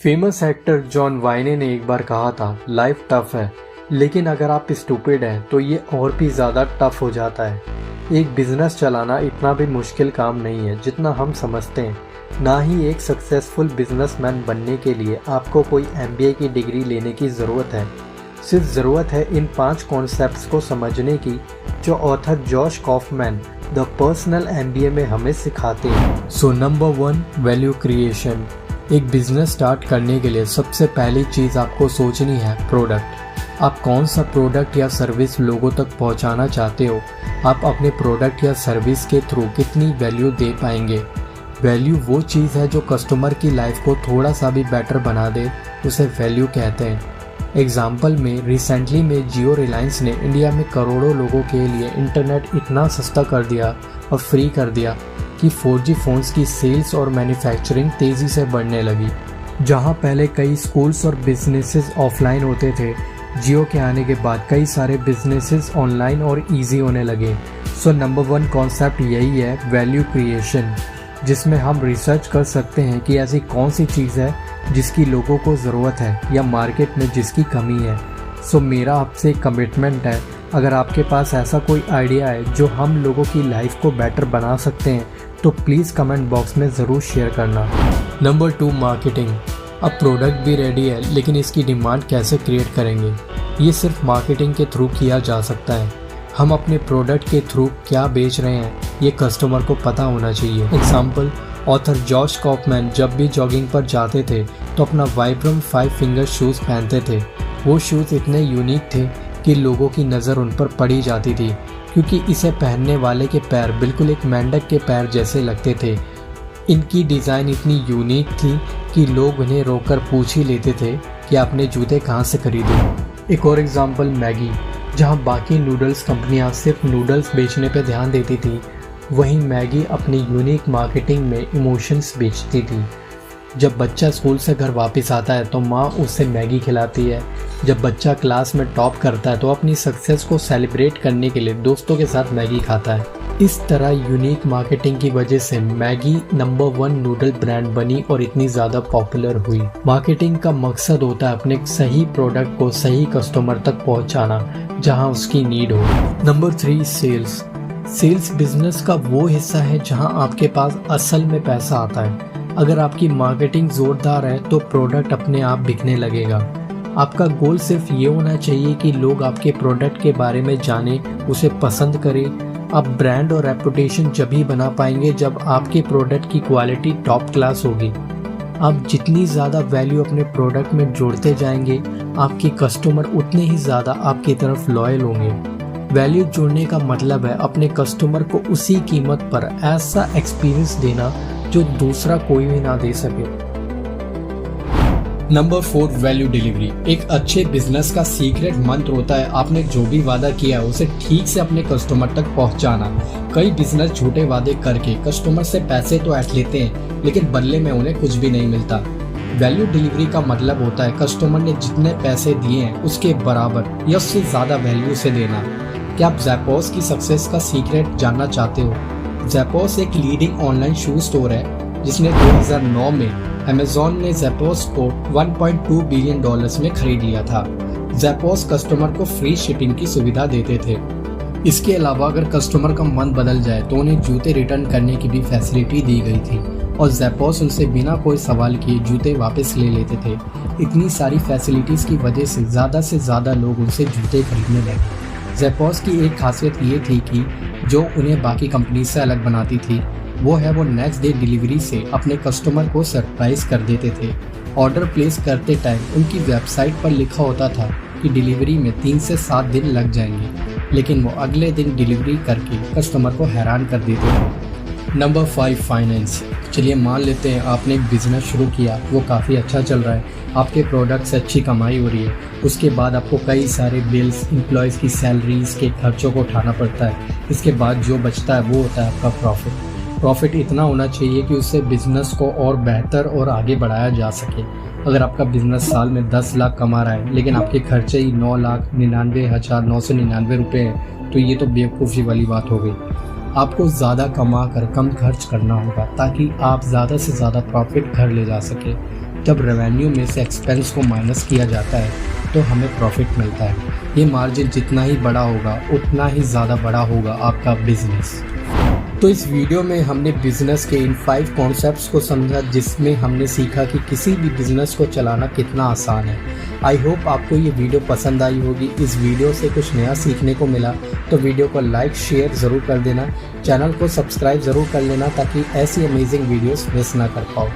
Famous actor John वाइने ने एक बार कहा था, लाइफ टफ है, लेकिन अगर आप स्टूपिड हैं तो ये और भी ज़्यादा टफ हो जाता है। एक बिजनेस चलाना इतना भी मुश्किल काम नहीं है जितना हम समझते हैं। ना ही एक सक्सेसफुल बिजनेसमैन बनने के लिए आपको कोई MBA की डिग्री लेने की ज़रूरत है। सिर्फ ज़रूरत है इन 5 कॉन्सेप्ट्स को समझने की जो author Josh Kauffman the personal MBA में हमें सिखाते हैं। So number 1, value creation. एक बिजनेस स्टार्ट करने के लिए सबसे पहली चीज़ आपको सोचनी है प्रोडक्ट। आप कौन सा प्रोडक्ट या सर्विस लोगों तक पहुंचाना चाहते हो। आप अपने प्रोडक्ट या सर्विस के थ्रू कितनी वैल्यू दे पाएंगे। वैल्यू वो चीज़ है जो कस्टमर की लाइफ को थोड़ा सा भी बेटर बना दे, उसे वैल्यू कहते हैं। एग्जाम्पल में रिसेंटली में जियो रिलायंस ने इंडिया में करोड़ों लोगों के लिए इंटरनेट इतना सस्ता कर दिया और फ्री कर दिया कि 4G फ़ोन्स की सेल्स और मैन्युफैक्चरिंग तेज़ी से बढ़ने लगी। जहां पहले कई स्कूल्स और बिजनेसेस ऑफलाइन होते थे, जियो के आने के बाद कई सारे बिजनेसेस ऑनलाइन और इजी होने लगे। सो नंबर 1 कॉन्सेप्ट यही है, वैल्यू क्रिएशन, जिसमें हम रिसर्च कर सकते हैं कि ऐसी कौन सी चीज़ है जिसकी लोगों को ज़रूरत है या मार्केट में जिसकी कमी है। सो मेरा आपसे कमिटमेंट है, अगर आपके पास ऐसा कोई आइडिया है जो हम लोगों की लाइफ को बेटर बना सकते हैं तो प्लीज़ कमेंट बॉक्स में ज़रूर शेयर करना। Number 2, marketing. अब प्रोडक्ट भी रेडी है, लेकिन इसकी डिमांड कैसे क्रिएट करेंगे, ये सिर्फ मार्केटिंग के थ्रू किया जा सकता है। हम अपने प्रोडक्ट के थ्रू क्या बेच रहे हैं ये कस्टमर को पता होना चाहिए। एग्जाम्पल, ऑथर जॉश कॉफमैन जब भी जॉगिंग पर जाते थे तो अपना वाइब्रम 5 फिंगर शूज़ पहनते थे। वो शूज़ इतने यूनिक थे कि लोगों की नज़र उन पर पड़ी जाती थी, क्योंकि इसे पहनने वाले के पैर बिल्कुल एक मेंढक के पैर जैसे लगते थे। इनकी डिज़ाइन इतनी यूनिक थी कि लोग उन्हें रोककर पूछ ही लेते थे कि आपने जूते कहाँ से खरीदे। एक और एग्जाम्पल, मैगी। जहाँ बाकी नूडल्स कंपनियाँ सिर्फ नूडल्स बेचने पर ध्यान देती थी, वहीं मैगी अपनी यूनिक मार्केटिंग में इमोशंस बेचती थी। जब बच्चा स्कूल से घर वापस आता है तो माँ उसे मैगी खिलाती है। जब बच्चा क्लास में टॉप करता है तो अपनी सक्सेस को सेलिब्रेट करने के लिए दोस्तों के साथ मैगी खाता है। इस तरह यूनिक मार्केटिंग की वजह से मैगी नंबर 1 नूडल ब्रांड बनी और इतनी ज़्यादा पॉपुलर हुई। मार्केटिंग का मकसद होता है अपने सही प्रोडक्ट को सही कस्टमर तक पहुँचाना जहाँ उसकी नीड हो। Number 3, sales. सेल्स बिजनेस का वो हिस्सा है जहाँ आपके पास असल में पैसा आता है। अगर आपकी मार्केटिंग ज़ोरदार है तो प्रोडक्ट अपने आप बिकने लगेगा। आपका गोल सिर्फ ये होना चाहिए कि लोग आपके प्रोडक्ट के बारे में जानें, उसे पसंद करें। आप ब्रांड और रेपुटेशन जब ही बना पाएंगे जब आपके प्रोडक्ट की क्वालिटी टॉप क्लास होगी। आप जितनी ज़्यादा वैल्यू अपने प्रोडक्ट में जोड़ते जाएंगे, आपके कस्टमर उतने ही ज़्यादा आपकी तरफ लॉयल होंगे। वैल्यू जोड़ने का मतलब है अपने कस्टमर को उसी कीमत पर ऐसा एक्सपीरियंस देना जो दूसरा कोई भी ना दे सके। Number 4, value delivery. एक अच्छे बिजनेस का सीक्रेट मंत्र होता है आपने जो भी वादा किया है उसे ठीक से अपने कस्टमर तक पहुंचाना। कई बिजनेस झूठे वादे करके कस्टमर से पैसे तो ऐंठ लेते हैं, लेकिन बदले में उन्हें कुछ भी नहीं मिलता। वैल्यू डिलीवरी का मतलब होता है कस्टमर ने जितने पैसे दिए हैं उसके बराबर या उससे ज़्यादा वैल्यू से देना। क्या आप ज़ैपोस की सक्सेस का सीक्रेट जानना चाहते हो? ज़ैपोस एक लीडिंग ऑनलाइन शू स्टोर है जिसने 2009 में अमेज़ॉन ने ज़ैपोस को $1.2 बिलियन में खरीद लिया था। ज़ैपोस कस्टमर को फ्री शिपिंग की सुविधा देते थे। इसके अलावा अगर कस्टमर का मन बदल जाए तो उन्हें जूते रिटर्न करने की भी फैसिलिटी दी गई थी और ज़ैपोस उनसे बिना कोई सवाल किए जूते वापस ले लेते थे। इतनी सारी फैसिलिटीज़ की वजह से ज़्यादा लोग उनसे जूते खरीदने लगे। ज़ैपोस की एक खासियत ये थी कि जो उन्हें बाकी कंपनी से अलग बनाती थी वो नेक्स्ट डे डिलीवरी से अपने कस्टमर को सरप्राइज़ कर देते थे। ऑर्डर प्लेस करते टाइम उनकी वेबसाइट पर लिखा होता था कि डिलीवरी में 3 से 7 दिन लग जाएंगे, लेकिन वो अगले दिन डिलीवरी करके कस्टमर को हैरान कर देते थे। Number 5, finance. चलिए मान लेते हैं आपने एक बिज़नेस शुरू किया, वो काफ़ी अच्छा चल रहा है, आपके प्रोडक्ट से अच्छी कमाई हो रही है। उसके बाद आपको कई सारे बिल्स, एम्प्लॉयज़ की सैलरीज़ के खर्चों को उठाना पड़ता है। इसके बाद जो बचता है वो होता है आपका प्रॉफिट इतना होना चाहिए कि उससे बिज़नेस को और बेहतर और आगे बढ़ाया जा सके। अगर आपका बिज़नेस साल में 10 लाख कमा रहा है लेकिन आपके खर्चे ही 9,99,999 रुपये हैं तो ये तो बेवकूफ़ी वाली बात हो गई। आपको ज़्यादा कमा कर कम खर्च करना होगा ताकि आप ज़्यादा से ज़्यादा प्रॉफिट घर ले जा सके। जब रेवेन्यू में से एक्सपेंस को माइनस किया जाता है तो हमें प्रॉफिट मिलता है। ये मार्जिन जितना ही बड़ा होगा उतना ही ज़्यादा बड़ा होगा आपका बिजनेस। तो इस वीडियो में हमने बिजनेस के इन 5 कॉन्सेप्ट्स को समझा, जिसमें हमने सीखा कि किसी भी बिजनेस को चलाना कितना आसान है। आई होप आपको ये वीडियो पसंद आई होगी। इस वीडियो से कुछ नया सीखने को मिला तो वीडियो को लाइक शेयर ज़रूर कर देना, चैनल को सब्सक्राइब ज़रूर कर लेना ताकि ऐसी अमेजिंग वीडियोस मिस ना कर पाओ।